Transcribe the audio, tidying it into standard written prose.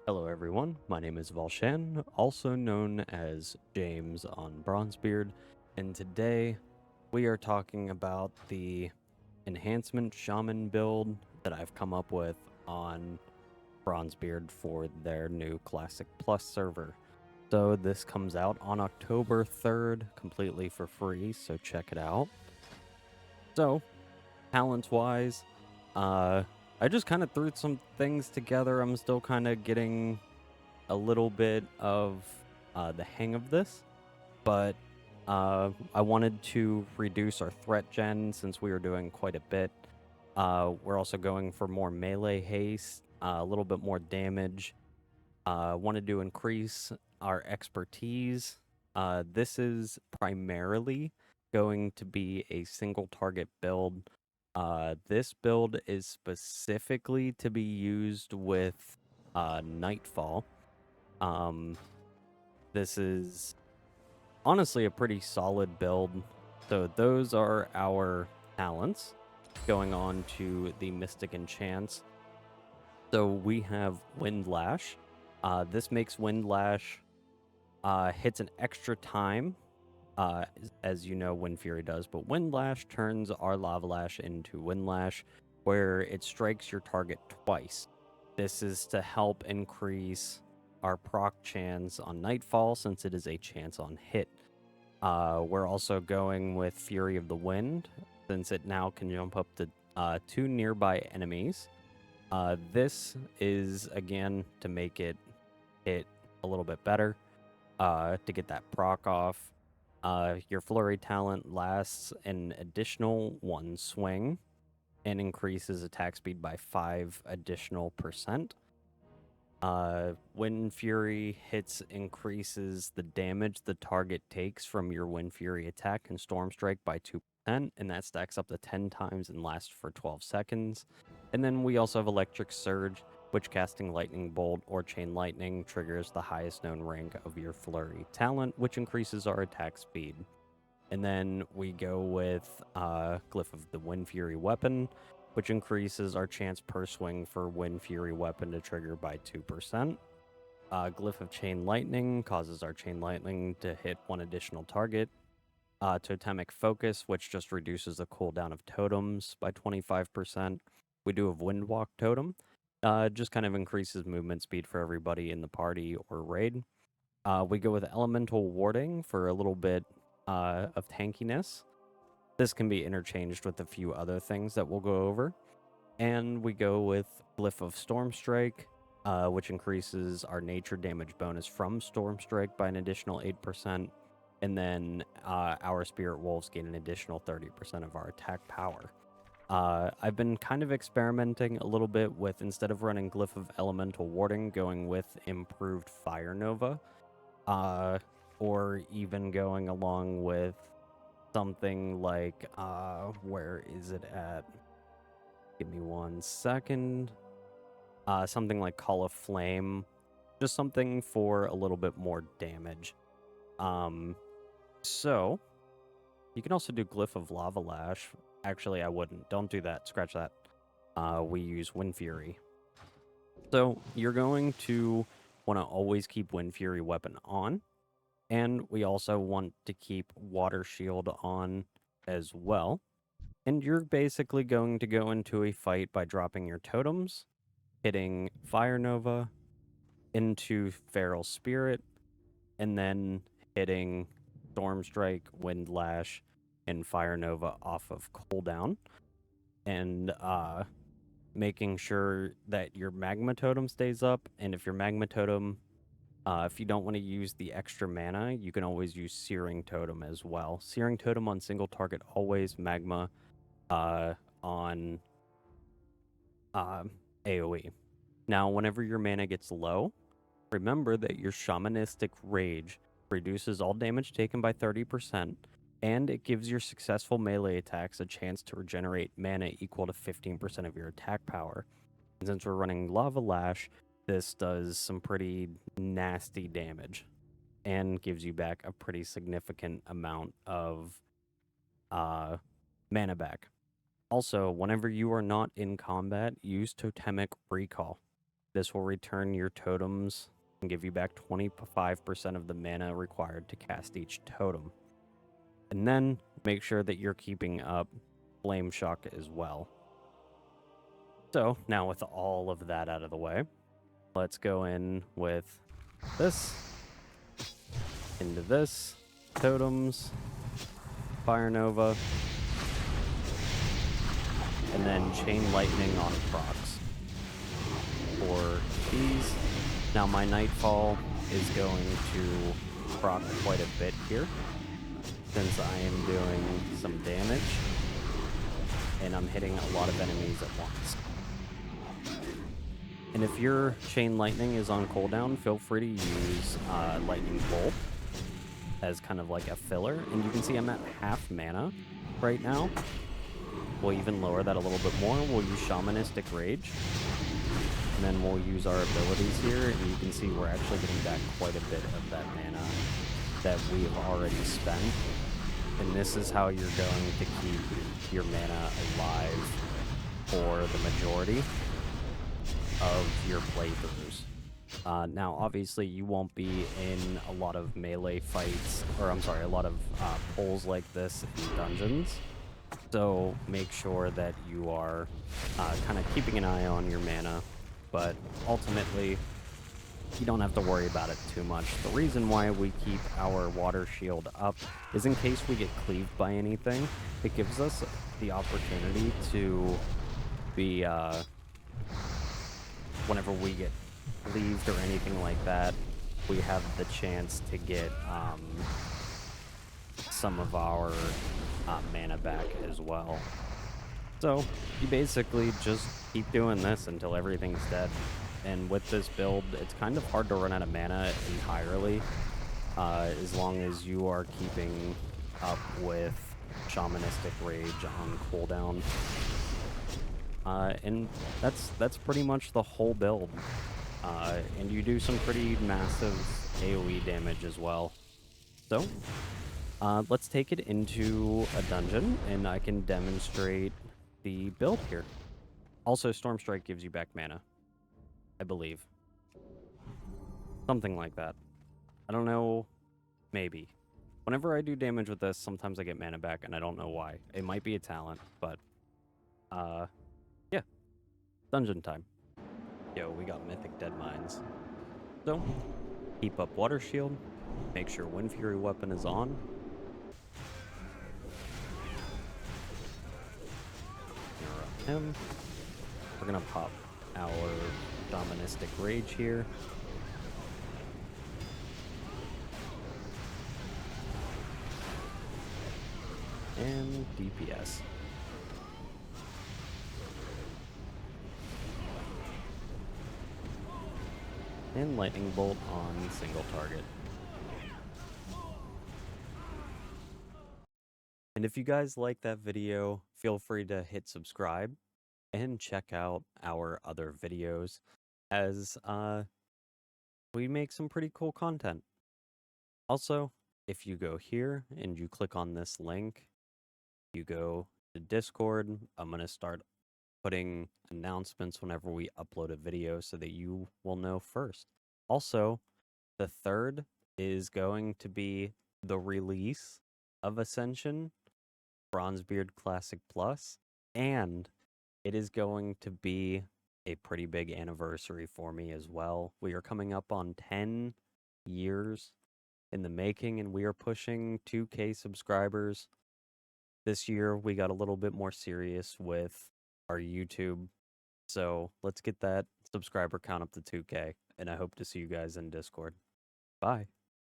Hello everyone, my name is Valshan, also known as James on Bronzebeard, and today we are talking about the Enhancement Shaman build that I've come up with on Bronzebeard for their new Classic Plus server. So this comes out on October 3rd, completely for free, so check it out. So, talents-wise, I just kind of threw some things together. I'm still kind of getting a little bit of the hang of this, but I wanted to reduce our threat gen since we were doing quite a bit. We're also going for more melee haste, a little bit more damage. Wanted to increase our expertise. This is primarily going to be a single target build. This build is specifically to be used with Nightfall. Um, this is honestly a pretty solid build. So those are our talents. Going on to the Mystic Enchants. So we have Wind Lash. This makes Wind Lash hits an extra time, as you know Wind Fury does, but Wind Lash turns our Lava Lash into Wind Lash, where it strikes your target twice. This is to help increase our proc chance on Nightfall, since it is a chance on hit. We're also going with Fury of the Wind, since it now can jump up to 2 nearby enemies. This is, again, to make it hit a little bit better, to get that proc off. Your Flurry talent lasts an additional 1 swing and increases attack speed by 5 additional percent. Wind Fury hits increases the damage the target takes from your Wind Fury attack and Storm Strike by 2%, and that stacks up to 10 times and lasts for 12 seconds. And then we also have Electric Surge, which casting Lightning Bolt or Chain Lightning triggers the highest known rank of your Flurry talent, which increases our attack speed. And then we go with Glyph of the Wind Fury weapon, which increases our chance per swing for Wind Fury weapon to trigger by 2%. Glyph of Chain Lightning causes our Chain Lightning to hit 1 additional target. Totemic Focus, which just reduces the cooldown of totems by 25%. We do have Windwalk Totem. Just kind of increases movement speed for everybody in the party or raid. We go with Elemental Warding for a little bit of tankiness. This can be interchanged with a few other things that we'll go over. And we go with Glyph of Storm Strike, which increases our nature damage bonus from Storm Strike by an additional 8%. And then our Spirit Wolves gain an additional 30% of our attack power. I've been kind of experimenting a little bit with, instead of running Glyph of Elemental Warding, going with improved Fire Nova. Or even going along with something like, where is it at? Give me 1 second. Something like Call of Flame. Just something for a little bit more damage. So, you can also do Glyph of Lava Lash. Actually, I wouldn't. Don't do that. Scratch that. We use Wind Fury. So, you're going to want to always keep Wind Fury weapon on. And we also want to keep Water Shield on as well. And you're basically going to go into a fight by dropping your totems, hitting Fire Nova into Feral Spirit, and then hitting Storm Strike, Wind Lash, and Fire Nova off of cooldown. And making sure that your Magma Totem stays up. And if your Magma Totem, if you don't want to use the extra mana, you can always use Searing Totem as well. Searing Totem on single target, always. Magma on AoE. Now, whenever your mana gets low, remember that your Shamanistic Rage reduces all damage taken by 30%, and it gives your successful melee attacks a chance to regenerate mana equal to 15% of your attack power. And since we're running Lava Lash, this does some pretty nasty damage and gives you back a pretty significant amount of mana back. Also, whenever you are not in combat, use Totemic Recall. This will return your totems and give you back 25% of the mana required to cast each totem. And then make sure that you're keeping up Flame Shock as well. So now with all of that out of the way, let's go in with this, into this, totems, Fire Nova, and then Chain Lightning on procs for these. Now my Nightfall is going to proc quite a bit here, since I am doing some damage, and I'm hitting a lot of enemies at once. And if your Chain Lightning is on cooldown, feel free to use Lightning Bolt as kind of like a filler. And you can see I'm at half mana right now. We'll even lower that a little bit more. We'll use Shamanistic Rage. And then we'll use our abilities here. And you can see we're actually getting back quite a bit of that mana that we have already spent. And this is how you're going to keep your mana alive for the majority of your playthroughs. Now, obviously, you won't be in a lot of melee fights, or I'm sorry, a lot of pulls like this in dungeons. So make sure that you are kind of keeping an eye on your mana, but ultimately, you don't have to worry about it too much. The reason why we keep our water shield up is in case we get cleaved by anything. It gives us the opportunity to be whenever we get cleaved or anything like that, we have the chance to get some of our mana back as well. So you basically just keep doing this until everything's dead. And with this build, it's kind of hard to run out of mana entirely, as long as you are keeping up with Shamanistic Rage on cooldown. And that's pretty much the whole build. And you do some pretty massive AoE damage as well. So, let's take it into a dungeon, and I can demonstrate the build here. Also, Storm Strike gives you back mana, I believe. Something like that. I don't know, maybe. Whenever I do damage with this, sometimes I get mana back, and I don't know why. It might be a talent, but, yeah. Dungeon time. Yo, we got Mythic Dead Mines. So, keep up Water Shield. Make sure Wind Fury weapon is on. Interrupt him. We're gonna pop our Shamanistic Rage here. And DPS. And Lightning Bolt on single target. And if you guys like that video, feel free to hit subscribe and check out our other videos, as we make some pretty cool content. Also, if you go here and you click on this link, you go to Discord. I'm going to start putting announcements whenever we upload a video so that you will know first. Also, the 3rd is going to be the release of Ascension, Bronzebeard Classic Plus, and it is going to be a pretty big anniversary for me as well. We are coming up on 10 years in the making, and we are pushing 2K subscribers. This year, we got a little bit more serious with our YouTube, so let's get that subscriber count up to 2K, and I hope to see you guys in Discord. Bye.